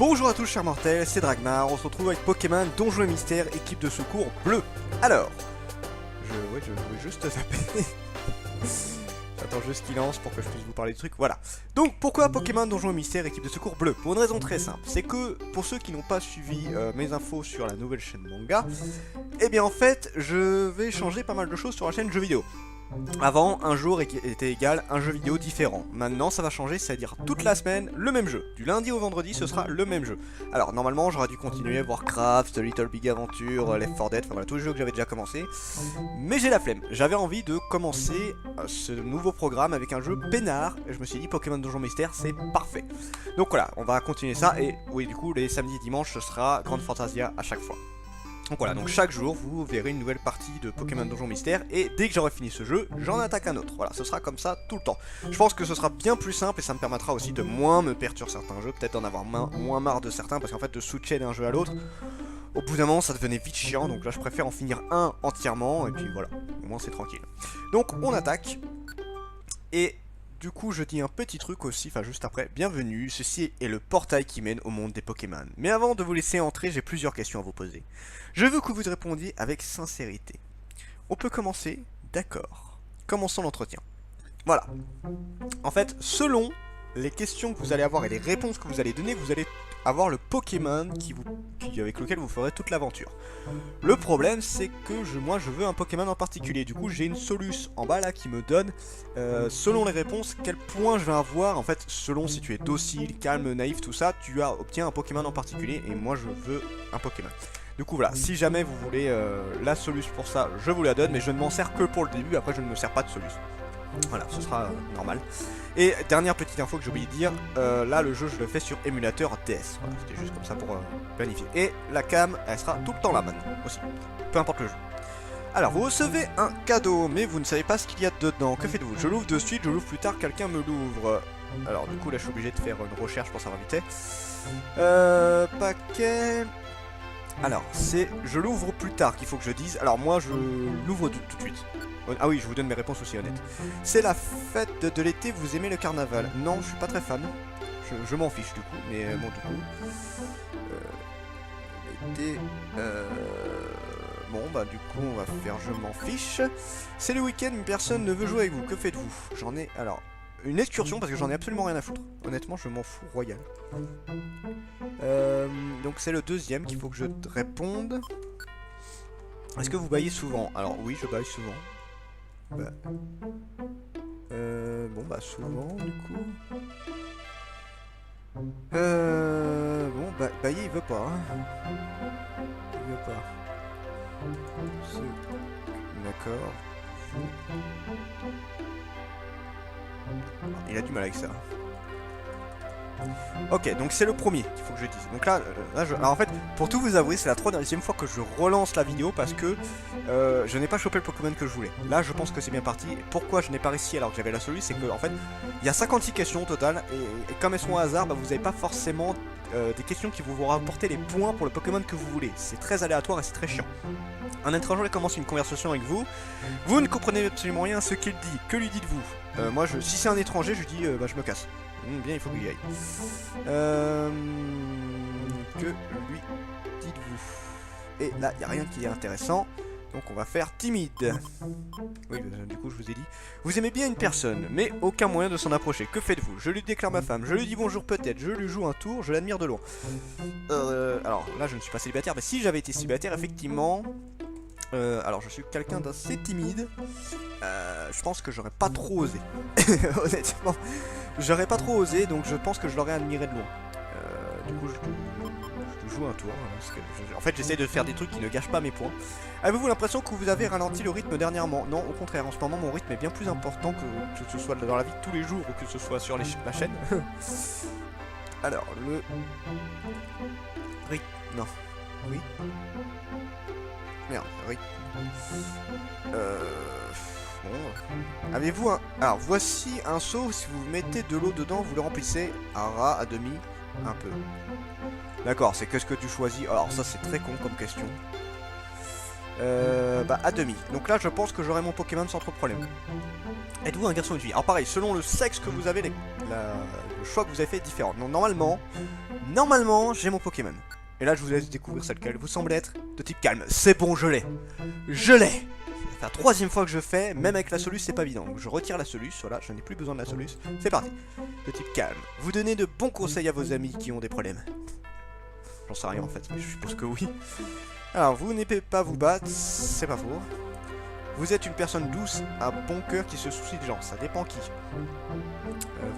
Bonjour à tous chers mortels, c'est Dragmar, on se retrouve avec Pokémon Donjons et Mystères, équipe de secours bleu. Alors, je voulais juste zapper. J'attends juste qu'il lance pour que je puisse vous parler du truc, voilà. Donc pourquoi Pokémon Donjons et Mystères, équipe de secours bleu? Pour une raison très simple, c'est que pour ceux qui n'ont pas suivi mes infos sur la nouvelle chaîne manga, eh bien en fait, je vais changer pas mal de choses sur la chaîne jeux vidéo. Avant, un jour était égal un jeu vidéo différent. Maintenant, ça va changer, c'est-à-dire toute la semaine, le même jeu. Du lundi au vendredi, ce sera le même jeu. Alors, normalement, j'aurais dû continuer Warcraft, The Little Big Adventure, Left 4 Dead, enfin voilà, tous les jeux que j'avais déjà commencé. Mais j'ai la flemme. J'avais envie de commencer ce nouveau programme avec un jeu peinard. Et je me suis dit, Pokémon Donjons Mystères, c'est parfait. Donc voilà, on va continuer ça. Et oui, du coup, les samedis et dimanches, ce sera Grand Fantasia à chaque fois. Donc voilà, donc chaque jour vous verrez une nouvelle partie de Pokémon Donjons Mystères et dès que j'aurai fini ce jeu, j'en attaque un autre. Voilà, ce sera comme ça tout le temps. Je pense que ce sera bien plus simple et ça me permettra aussi de moins me perdre sur certains jeux, peut-être d'en avoir moins marre de certains parce qu'en fait de switcher d'un jeu à l'autre, au bout d'un moment ça devenait vite chiant, donc là je préfère en finir un entièrement et puis voilà, au moins c'est tranquille. Donc on attaque et... Du coup, je dis un petit truc aussi, enfin juste après. Bienvenue, ceci est le portail qui mène au monde des Pokémon. Mais avant de vous laisser entrer, j'ai plusieurs questions à vous poser. Je veux que vous répondiez avec sincérité. On peut commencer? D'accord. Commençons l'entretien. Voilà. En fait, selon les questions que vous allez avoir et les réponses que vous allez donner, vous allez avoir le Pokémon avec lequel vous ferez toute l'aventure. Le problème c'est que moi je veux un Pokémon en particulier. Du coup j'ai une soluce en bas là qui me donne selon les réponses quel point je vais avoir. En fait selon si tu es docile, calme, naïf, tout ça, tu obtiens un Pokémon en particulier. Et moi je veux un Pokémon. Du coup voilà, si jamais vous voulez la soluce pour ça, je vous la donne. Mais je ne m'en sers que pour le début, après je ne me sers pas de soluce. Voilà, ce sera normal. Et dernière petite info que j'ai oublié de dire, là le jeu je le fais sur émulateur DS. Voilà, c'était juste comme ça pour planifier. Et la cam, elle sera tout le temps là maintenant aussi, peu importe le jeu. Alors vous recevez un cadeau, mais vous ne savez pas ce qu'il y a dedans. Que faites-vous? Je l'ouvre de suite, je l'ouvre plus tard, quelqu'un me l'ouvre. Alors du coup là je suis obligé de faire une recherche pour savoir vite. Paquet... Alors c'est je l'ouvre plus tard qu'il faut que je dise. Alors moi je l'ouvre tout de suite. Ah oui, je vous donne mes réponses aussi honnêtes. C'est la fête de l'été, vous aimez le carnaval? Non, je suis pas très fan. Je m'en fiche du coup, mais bon du coup... l'été... Bon bah du coup on va faire je m'en fiche. C'est le week-end, une personne ne veut jouer avec vous, que faites-vous? J'en ai... Alors... Une excursion parce que j'en ai absolument rien à foutre. Honnêtement je m'en fous royal. Donc c'est le deuxième qu'il faut que je te réponde. Est-ce que vous baillez souvent? Alors oui je baille souvent. Bah. Bon bah souvent du coup. Bon bah bailler il veut pas hein. Il veut pas. D'accord. Il a du mal avec ça. Ok, donc c'est le premier qu'il faut que je dise. Donc là, alors en fait, pour tout vous avouer, c'est la troisième fois que je relance la vidéo parce que je n'ai pas chopé le Pokémon que je voulais. Là, je pense que c'est bien parti. Pourquoi je n'ai pas réussi alors que j'avais la solution? C'est que en fait, il y a 56 questions au total et comme elles sont au hasard, bah, vous n'avez pas forcément des questions qui vont rapporter les points pour le Pokémon que vous voulez. C'est très aléatoire et c'est très chiant. Un étranger commence une conversation avec vous. Vous ne comprenez absolument rien à ce qu'il dit. Que lui dites-vous? Moi, si c'est un étranger, je dis bah, je me casse. Bien, il faut qu'il y aille. Que lui dites-vous? Et là, il n'y a rien qui est intéressant. Donc on va faire timide. Oui, du coup, je vous ai dit. Vous aimez bien une personne, mais aucun moyen de s'en approcher. Que faites-vous? Je lui déclare ma femme. Je lui dis bonjour peut-être. Je lui joue un tour. Je l'admire de loin. Alors là, je ne suis pas célibataire. Mais si j'avais été célibataire, effectivement... alors je suis quelqu'un d'assez timide. Je pense que j'aurais pas trop osé. Honnêtement, j'aurais pas trop osé, donc je pense que je l'aurais admiré de loin. Du coup, je joue un tour. Parce que en fait, j'essaie de faire des trucs qui ne gâchent pas mes points. Avez-vous l'impression que vous avez ralenti le rythme dernièrement? Non, au contraire. En ce moment, mon rythme est bien plus important que ce soit dans la vie de tous les jours ou que ce soit sur la chaîne. Alors, le rythme. Non. Oui. Merde, oui. Bon. Avez-vous un... Alors, voici un seau. Si vous mettez de l'eau dedans, vous le remplissez à ras, à demi, un peu. D'accord, c'est qu'est-ce que tu choisis? Alors, ça, c'est très con comme question. Bah, à demi. Donc là, je pense que j'aurai mon Pokémon sans trop de problème. Êtes-vous un garçon ou une fille? Alors, pareil, selon le sexe que vous avez, le choix que vous avez fait est différent. Donc, normalement... Normalement, j'ai mon Pokémon. Et là, je vous laisse découvrir celle qu'elle vous semble être de type calme. C'est bon, je l'ai. Je l'ai. C'est la troisième fois que je fais, même avec la soluce, c'est pas évident. Donc je retire la soluce, voilà, je n'ai plus besoin de la soluce. C'est parti. De type calme. Vous donnez de bons conseils à vos amis qui ont des problèmes. J'en sais rien en fait, mais je suppose que oui. Alors, vous n'aimez pas vous battre, c'est pas faux. Vous êtes une personne douce, à bon cœur qui se soucie des gens, ça dépend qui.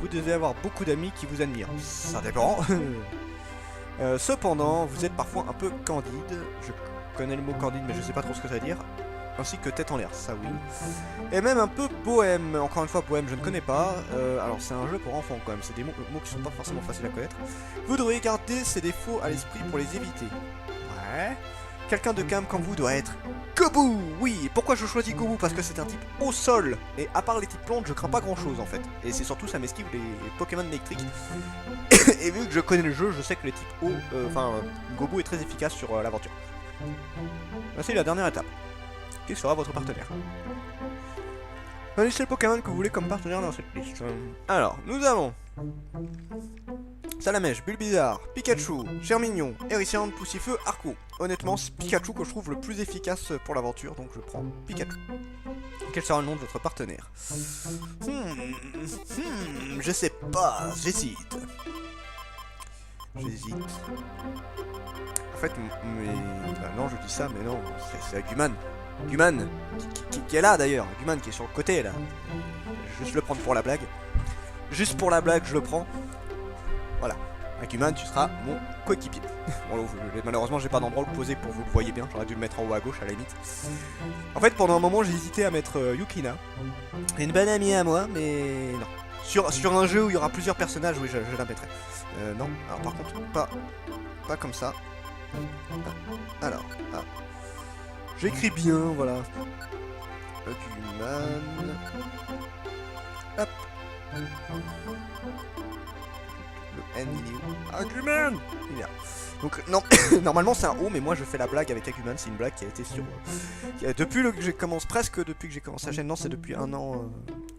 Vous devez avoir beaucoup d'amis qui vous admirent, ça dépend. Cependant, vous êtes parfois un peu candide. Je connais le mot candide, mais je sais pas trop ce que ça veut dire. Ainsi que tête en l'air, ça oui. Et même un peu bohème. Encore une fois, bohème, je ne connais pas. Alors, c'est un jeu pour enfants quand même. C'est des mots qui sont pas forcément faciles à connaître. Vous devriez garder ces défauts à l'esprit pour les éviter. Ouais. Quelqu'un de calme comme vous doit être Gobu. Oui, pourquoi je choisis Gobu? Parce que c'est un type au sol. Et à part les types plantes, je crains pas grand chose en fait. Et c'est surtout ça m'esquive les Pokémon électriques. Et vu que je connais le jeu, je sais que les types eau, Gobu est très efficace sur l'aventure. Voici la dernière étape. Qui sera votre partenaire? Choisissez le Pokémon que vous voulez comme partenaire dans cette liste. Alors, nous avons Salamèche, Bulbizarre, Pikachu, Germignon, Hérissante, Poussifeu, Arco. Honnêtement, c'est Pikachu que je trouve le plus efficace pour l'aventure, donc je prends Pikachu. Quel sera le nom de votre partenaire? Je sais pas, j'hésite. En fait, non, je dis ça, mais non, c'est Agumon. Agumon, qui est là d'ailleurs, Agumon qui est sur le côté là. Je vais juste le prendre pour la blague. Juste pour la blague, je le prends. Voilà, Agumon, tu seras mon coéquipier. Bon, malheureusement, j'ai pas d'endroit où le poser pour que vous le voyez bien. J'aurais dû le mettre en haut à gauche à la limite. En fait, pendant un moment, j'ai hésité à mettre Yukina. C'est une bonne amie à moi, mais non. Sur un jeu où il y aura plusieurs personnages, oui, je la mettrai. Non, alors par contre, pas comme ça. Alors, j'écris bien, voilà. Agumon. Hop. Le N, il est où? Agumon! Il est là. Donc, non, normalement c'est un O, mais moi je fais la blague avec Agumon, c'est une blague qui a été sur... depuis que j'ai commencé, presque depuis que j'ai commencé la chaîne, non, c'est depuis un an,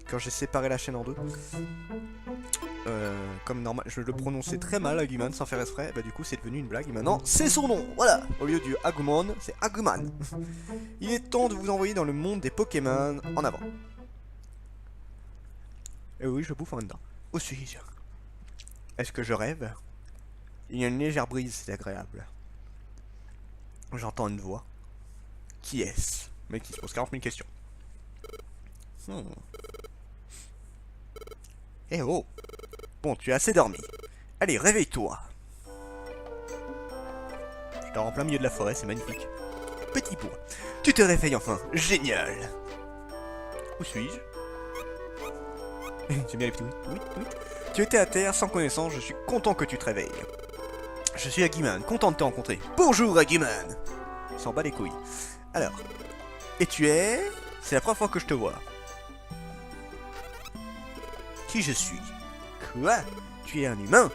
quand j'ai séparé la chaîne en deux. Comme normal, je le prononçais très mal, Agumon, sans faire exprès, bah du coup c'est devenu une blague, et maintenant c'est son nom, voilà. Au lieu du Agumon, c'est Agumon. Il est temps de vous envoyer dans le monde des Pokémon, en avant. Et oui, je bouffe en dedans. Où suis-je? Est-ce que je rêve? Il y a une légère brise, c'est agréable. J'entends une voix. Qui est-ce? Mec qui se pose 40 000 questions. Eh oh! Bon, tu as assez dormi. Allez, réveille-toi. Je dors en plein milieu de la forêt, c'est magnifique. Petit bois. Tu te réveilles enfin. Génial. Où suis-je? J'aime bien les petits oui. Tu étais à terre sans connaissance, je suis content que tu te réveilles. Je suis Agumon, content de te rencontrer. Bonjour Agumon. Il s'en bat les couilles. Alors, et tu es... C'est la première fois que je te vois. Qui je suis? Quoi? Tu es un humain?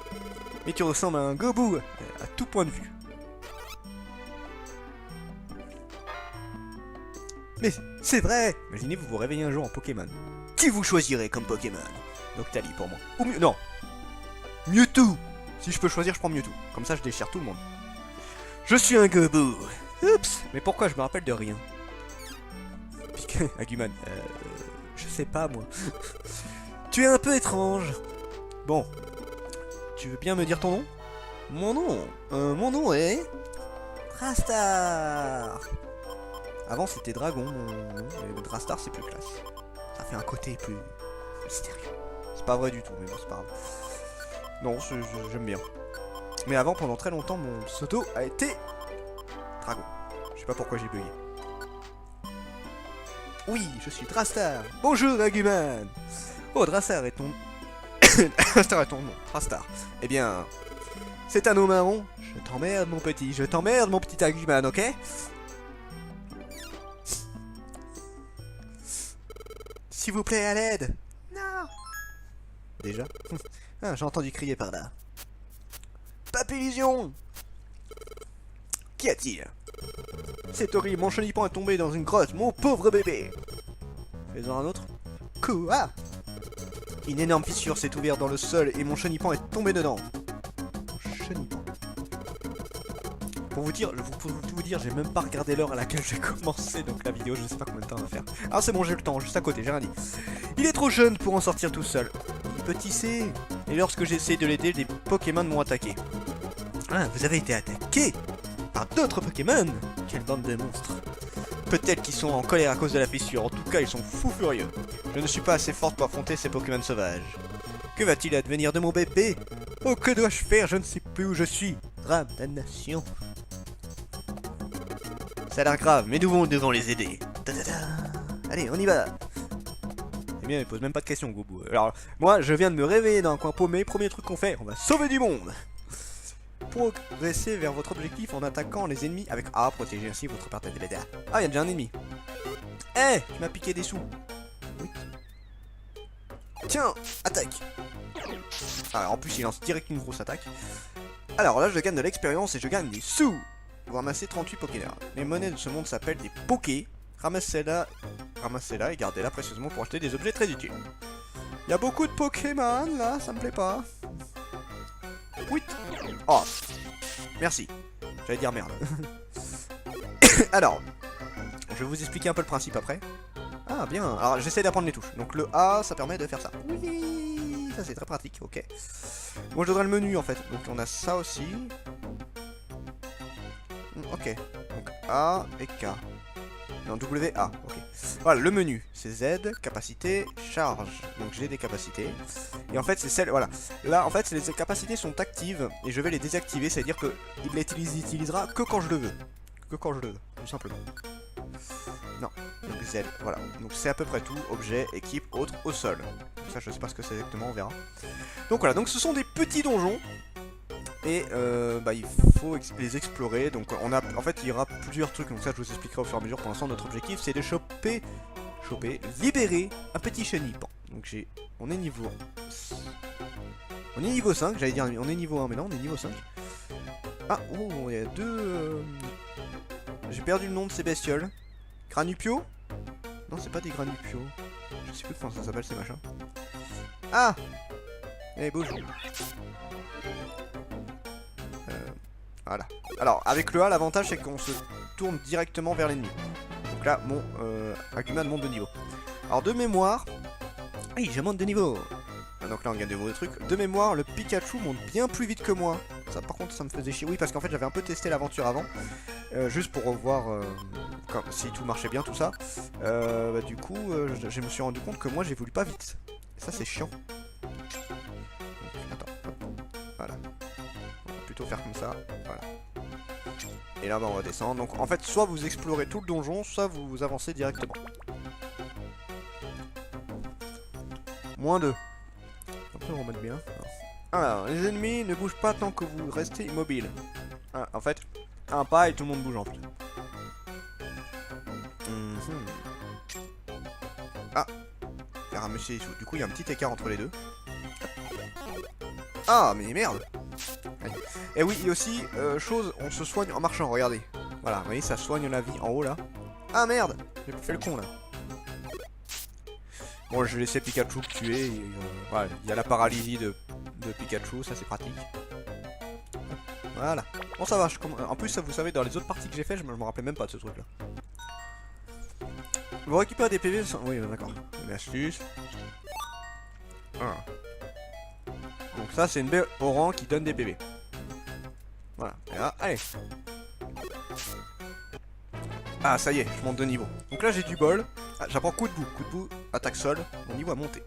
Mais tu ressembles à un Gobu, à tout point de vue. Mais c'est vrai! Imaginez vous vous réveillez un jour en Pokémon. Qui vous choisirez comme Pokémon? Noctali pour moi. Ou non! Mewtwo! Si je peux choisir, je prends Mewtwo. Comme ça, je déchire tout le monde. Je suis un Gobu! Oups! Mais pourquoi je me rappelle de rien? Agumon, je sais pas moi. Tu es un peu étrange. Bon. Tu veux bien me dire ton nom? Mon nom est... Drastar! Avant c'était Dragon, mon nom, mais Drastar c'est plus classe. Ça fait un côté plus mystérieux. C'est pas vrai du tout, mais bon c'est pas grave. Non, j'aime bien. Mais avant, pendant très longtemps, mon pseudo a été... Dragon. Je sais pas pourquoi j'ai bugué. Oui, je suis Drastar. Bonjour Agumon. Oh, Drastar est ton... Drastar est ton nom. Drastar. Eh bien... C'est un nom marron. Je t'emmerde mon petit. Je t'emmerde mon petit Agumon, ok? S'il vous plaît, à l'aide. Non. Déjà? Ah, j'ai entendu crier par là. Papillusion! Qu'y a-t-il? C'est horrible, mon chenipan est tombé dans une grotte, mon pauvre bébé! Fais-en un autre. Quoi? Une énorme fissure s'est ouverte dans le sol et mon chenipan est tombé dedans. Chenipan. Pour vous dire, j'ai même pas regardé l'heure à laquelle j'ai commencé donc la vidéo, je sais pas combien de temps on va faire. Ah c'est bon, j'ai le temps, juste à côté, j'ai rien dit. Il est trop jeune pour en sortir tout seul. Il peut tisser. Et lorsque j'essaie de l'aider, des Pokémon m'ont attaqué. Ah, vous avez été attaqué par d'autres Pokémon? Quelle bande de monstres. Peut-être qu'ils sont en colère à cause de la fissure, en tout cas ils sont fous furieux. Je ne suis pas assez forte pour affronter ces Pokémon sauvages. Que va-t-il advenir de mon bébé? Oh, que dois-je faire? Je ne sais plus où je suis. Drame, damnation. Ça a l'air grave, mais nous devons les aider. Allez, on y va. Eh bien, il pose même pas de questions, Goubou. Alors, moi, je viens de me réveiller dans un coin paumé. Premier truc qu'on fait, on va sauver du monde. Progressez vers votre objectif en attaquant les ennemis avec A, protégez ainsi votre partie de dégâts. Ah, il y a déjà un ennemi. Eh, tu m'as piqué des sous. Oui. Tiens, attaque. Ah, en plus, il lance direct une grosse attaque. Alors là, je gagne de l'expérience et je gagne des sous. Vous ramassez 38 Pokémon. Les monnaies de ce monde s'appellent des Pokés. Ramassez-la et gardez-la précieusement pour acheter des objets très utiles. Il y a beaucoup de Pokémon là, ça me plaît pas. Oui. Oh, merci. J'allais dire merde. Alors, je vais vous expliquer un peu le principe après. Ah bien, alors j'essaie d'apprendre les touches. Donc le A, ça permet de faire ça. Oui, ça c'est très pratique, ok. Moi je donnerai le menu en fait. Donc on a ça aussi. Ok, donc A et K. Non, WA, ok. Voilà, le menu, c'est Z, capacité, charge. Donc j'ai des capacités. Et en fait, c'est celle, voilà. Là, en fait, les capacités sont actives et je vais les désactiver. C'est-à-dire que il les utilisera que quand je le veux. Que quand je le veux, tout simplement. Non, donc Z, voilà. Donc c'est à peu près tout. Objet, équipe, autre, au sol. Donc ça, je sais pas ce que c'est exactement, on verra. Donc voilà, donc ce sont des petits donjons. Et il faut les explorer. Donc on a, en fait il y aura plusieurs trucs. Donc ça je vous expliquerai au fur et à mesure. Pour l'instant notre objectif c'est de libérer un petit chenipan. Donc on est niveau 5, j'allais dire on est niveau 1 mais non on est niveau 5. Ah oh il y a deux j'ai perdu le nom de ces bestioles. Granupio? Non c'est pas des Granupio. Je sais plus comment ça s'appelle ces machins. Ah. Eh bouge. Voilà. Alors, avec le A, l'avantage c'est qu'on se tourne directement vers l'ennemi. Donc là, mon Agumon monte de niveau. Alors, de mémoire... Oui, je monte de niveau. Ah, donc là, on gagne de nouveaux trucs. De mémoire, le Pikachu monte bien plus vite que moi. Ça, par contre, ça me faisait chier. Oui, parce qu'en fait, j'avais un peu testé l'aventure avant. Juste pour revoir si tout marchait bien, tout ça. Du coup, je me suis rendu compte que moi, j'évolue pas vite. Et ça, c'est chiant. Donc, attends. Hop. Voilà. Faire comme ça, voilà. Et là on va descendre. Donc en fait soit vous explorez tout le donjon, soit vous avancez directement. -2. Après on va remettre bien. Alors les ennemis ne bougent pas tant que vous restez immobile. Ah, en fait un pas et tout le monde bouge en fait. Ah, faire un monsieur dessous. Du coup il y a un petit écart entre les deux. Ah mais merde. Et oui, et aussi, chose, on se soigne en marchant, regardez. Voilà, vous voyez, ça soigne la vie en haut là. Ah merde, j'ai fait le con là. Bon, je vais laisser Pikachu le tuer. Voilà, il y a la paralysie de Pikachu, ça c'est pratique. Voilà. Bon, ça va, en plus, ça, vous savez, dans les autres parties que j'ai fait, je me rappelais même pas de ce truc là. Vous récupérez des PV, oui, d'accord. Une astuce. Ah. Donc ça, c'est une baie au rang qui donne des PV. Voilà, et là, allez. Ah, ça y est, je monte de niveau. Donc là, j'ai du bol. Ah, j'apprends coup de bout, attaque sol. Mon niveau a monté.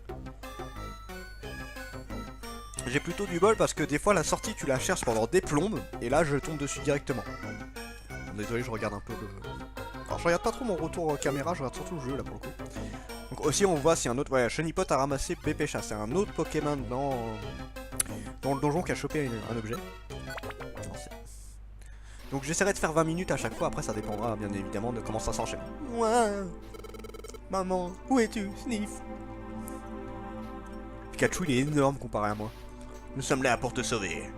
J'ai plutôt du bol parce que des fois, la sortie, tu la cherches pendant des plombes. Et là, je tombe dessus directement. Bon, désolé, je regarde un peu le... Alors, je regarde pas trop mon retour caméra, je regarde surtout le jeu, là, pour le coup. Donc aussi, on voit si un autre... Ouais, Chenipot a ramassé Pépécha. C'est un autre Pokémon dans le donjon qui a chopé un objet. Donc j'essaierai de faire 20 minutes à chaque fois, après ça dépendra bien évidemment de comment ça s'enchaîne. Ouais. Maman, où es-tu, Sniff? Pikachu il est énorme comparé à moi. Nous sommes là pour te sauver.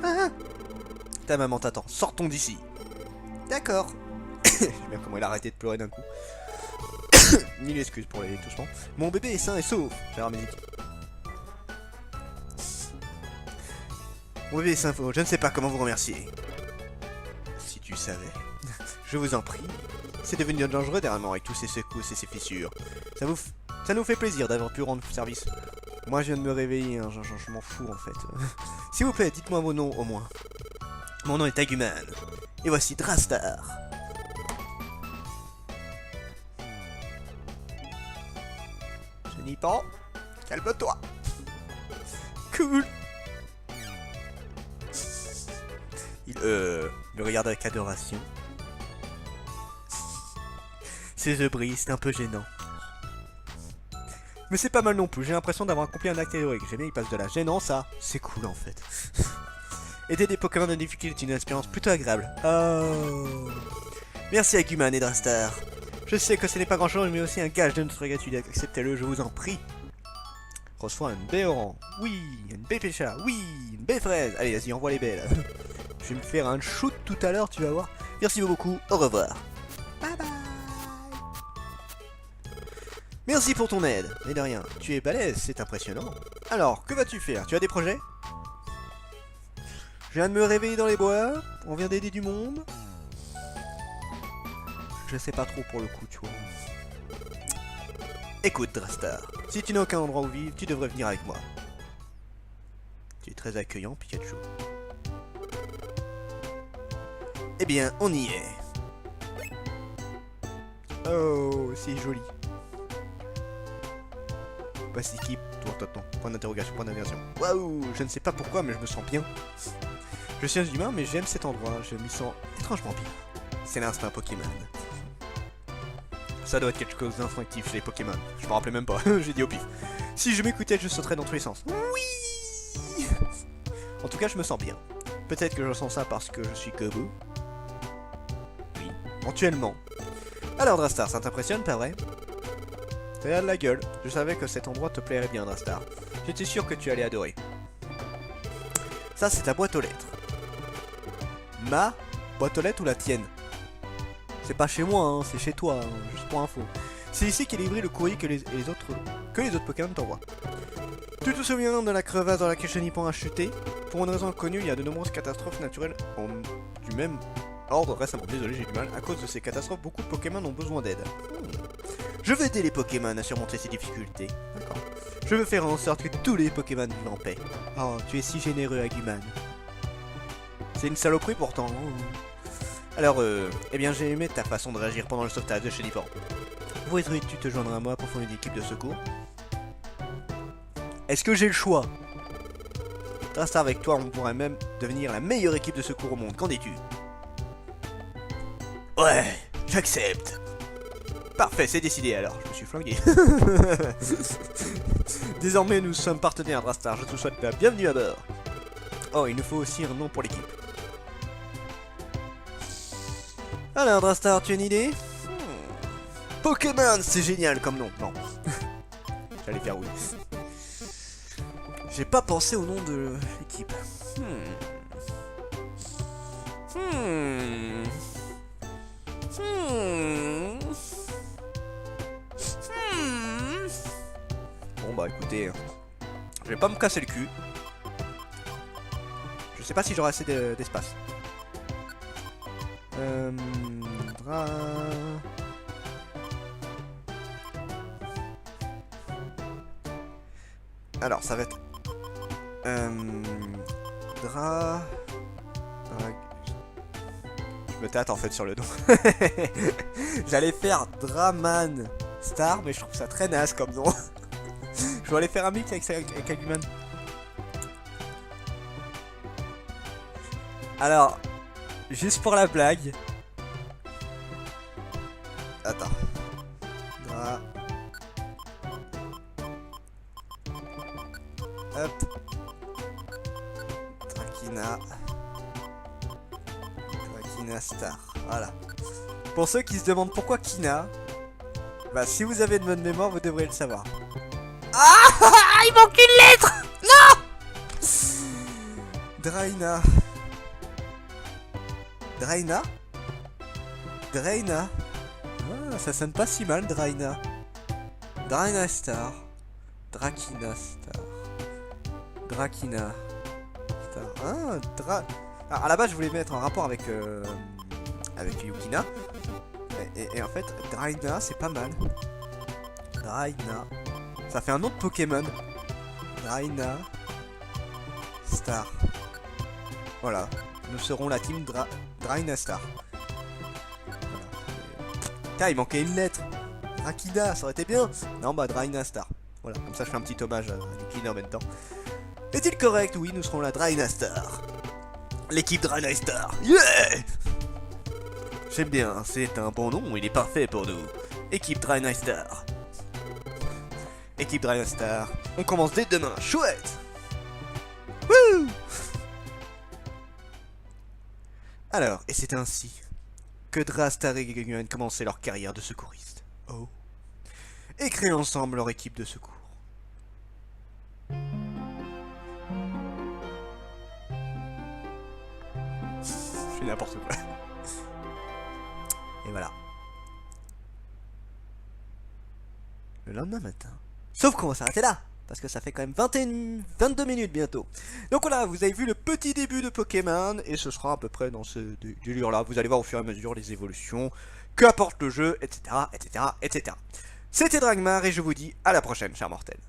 Ah. Ta maman t'attend, sortons d'ici. D'accord. J'aime bien comment il a arrêté de pleurer d'un coup. Mille excuses pour les touchements. Mon bébé est sain et sauf. Gérard Musique. Mon bébé est sain, je ne sais pas comment vous remercier. tu savais. Je vous en prie. C'est devenu dangereux dernièrement avec tous ces secousses et ces fissures. Ça nous fait plaisir d'avoir pu rendre service. Moi je viens de me réveiller, hein, je m'en fous en fait. S'il vous plaît, dites-moi vos noms au moins. Mon nom est Aguman. Et voici Drastar. Je n'y pas. Calme-toi. Cool. Il me regarde avec adoration. Ses yeux brillent, c'est un peu gênant. Mais c'est pas mal non plus, j'ai l'impression d'avoir accompli un acte héroïque. J'aime bien, il passe de la gênance à... C'est cool en fait. Aider des Pokémon de difficulté est une expérience plutôt agréable. Oh. Merci Aguman et Drastar. Je sais que ce n'est pas grand chose, mais aussi un gage de notre gratitude. Acceptez-le, je vous en prie. Reçois une baie orange. Oui, une baie pécha. Oui, une baie fraise. Allez, vas-y, envoie les baies là. Je vais me faire un shoot tout à l'heure, tu vas voir. Merci beaucoup, au revoir. Bye bye. Merci pour ton aide, mais de rien. Tu es balèze, c'est impressionnant. Alors, que vas-tu faire? Tu as des projets? Je viens de me réveiller dans les bois. On vient d'aider du monde. Je sais pas trop pour le coup, tu vois. Écoute, Drastar, si tu n'as aucun endroit où vivre, tu devrais venir avec moi. Tu es très accueillant, Pikachu. Eh bien, on y est. Oh, c'est joli. Voici qui? Toi, point d'interrogation, point d'inversion. Waouh, je ne sais pas pourquoi, mais je me sens bien. Je suis un humain, mais j'aime cet endroit. Je m'y sens étrangement bien. C'est l'instinct Pokémon. Ça doit être quelque chose d'instinctif chez les Pokémon. Je me rappelais même pas, j'ai dit au pif. Si je m'écoutais, je sauterais dans tous les sens. Oui. En tout cas, je me sens bien. Peut-être que je sens ça parce que je suis Kobo. Oui, éventuellement. Alors Drastar, ça t'impressionne, pas vrai? T'as de la gueule. Je savais que cet endroit te plairait bien, Drastar. J'étais sûr que tu allais adorer. Ça, c'est ta boîte aux lettres. Ma boîte aux lettres ou la tienne? C'est pas chez moi, hein, c'est chez toi, hein, juste pour info. C'est ici qu'est livré le courrier que les autres Pokémon t'envoient. Tu te souviens de la crevasse dans laquelle Chenipan a chuté? Pour une raison inconnue, il y a de nombreuses catastrophes naturelles du même ordre récemment. Désolé, j'ai du mal. À cause de ces catastrophes, beaucoup de Pokémon ont besoin d'aide. Je veux aider les Pokémon à surmonter ces difficultés. D'accord. Je veux faire en sorte que tous les Pokémon vivent en paix. Oh, tu es si généreux, Aguman. C'est une saloperie pourtant. Alors, eh bien j'ai aimé ta façon de réagir pendant le sauvetage de Chenipan. Voudrais-tu te joindre à moi pour former une équipe de secours? Est-ce que j'ai le choix? Drastar, avec toi, on pourrait même devenir la meilleure équipe de secours au monde. Qu'en dis-tu? Ouais, j'accepte. Parfait, c'est décidé alors. Je me suis flingué. Désormais, nous sommes partenaires, Drastar. Je te souhaite la bienvenue à bord. Oh, il nous faut aussi un nom pour l'équipe. Alors, Drastar, tu as une idée? Pokémon, c'est génial comme nom. Non. J'allais faire oui. J'ai pas pensé au nom de l'équipe. Bon bah écoutez, je vais pas me casser le cul. Je sais pas si j'aurai assez d'espace. Alors ça va être Je me tâte en fait sur le nom. J'allais faire Draman Star, mais je trouve ça très naze comme nom. Je vais aller faire un mix avec Aguman. Alors, juste pour la blague. Attends. Hop. Drakina Star. Voilà. Pour ceux qui se demandent pourquoi Kina, bah si vous avez de bonne mémoire, vous devrez le savoir. Ah, il manque une lettre. Non. Draina. Draina. Draina. Ah, ça sonne pas si mal, Draina. Draina Star. Drakina Star. Drakina Star. Ah, à la base, je voulais mettre en rapport avec avec Yukina. Et en fait, Draina, c'est pas mal. Draina. Ça fait un nom de Pokémon. Draina Star. Voilà. Nous serons la team Draina Star. Voilà. Putain, il manquait une lettre. Rakida, ça aurait été bien. Non, bah Draina Star. Voilà, comme ça je fais un petit hommage à Yukina en même temps. Est-il correct? Oui, nous serons la Draina Star. L'équipe Draina Star. Yeah! J'aime bien, c'est un bon nom, il est parfait pour nous. Équipe Draina Star. Équipe Draina Star. On commence dès demain, chouette! Wouh! Alors, et c'est ainsi que Drastar et Geguan commençaient leur carrière de secouristes. Oh. Et créent ensemble leur équipe de secours. Je fais n'importe quoi. Et voilà. Le lendemain matin. Sauf qu'on va s'arrêter là, parce que ça fait quand même 22 minutes bientôt. Donc voilà, vous avez vu le petit début de Pokémon, et ce sera à peu près dans ce délire-là. Vous allez voir au fur et à mesure les évolutions, qu'apporte le jeu, etc., etc., etc. C'était Dragmar, et je vous dis à la prochaine, chers mortels.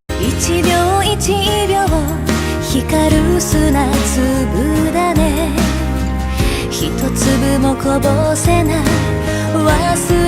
1秒1秒光る砂粒だね一粒もこぼせない忘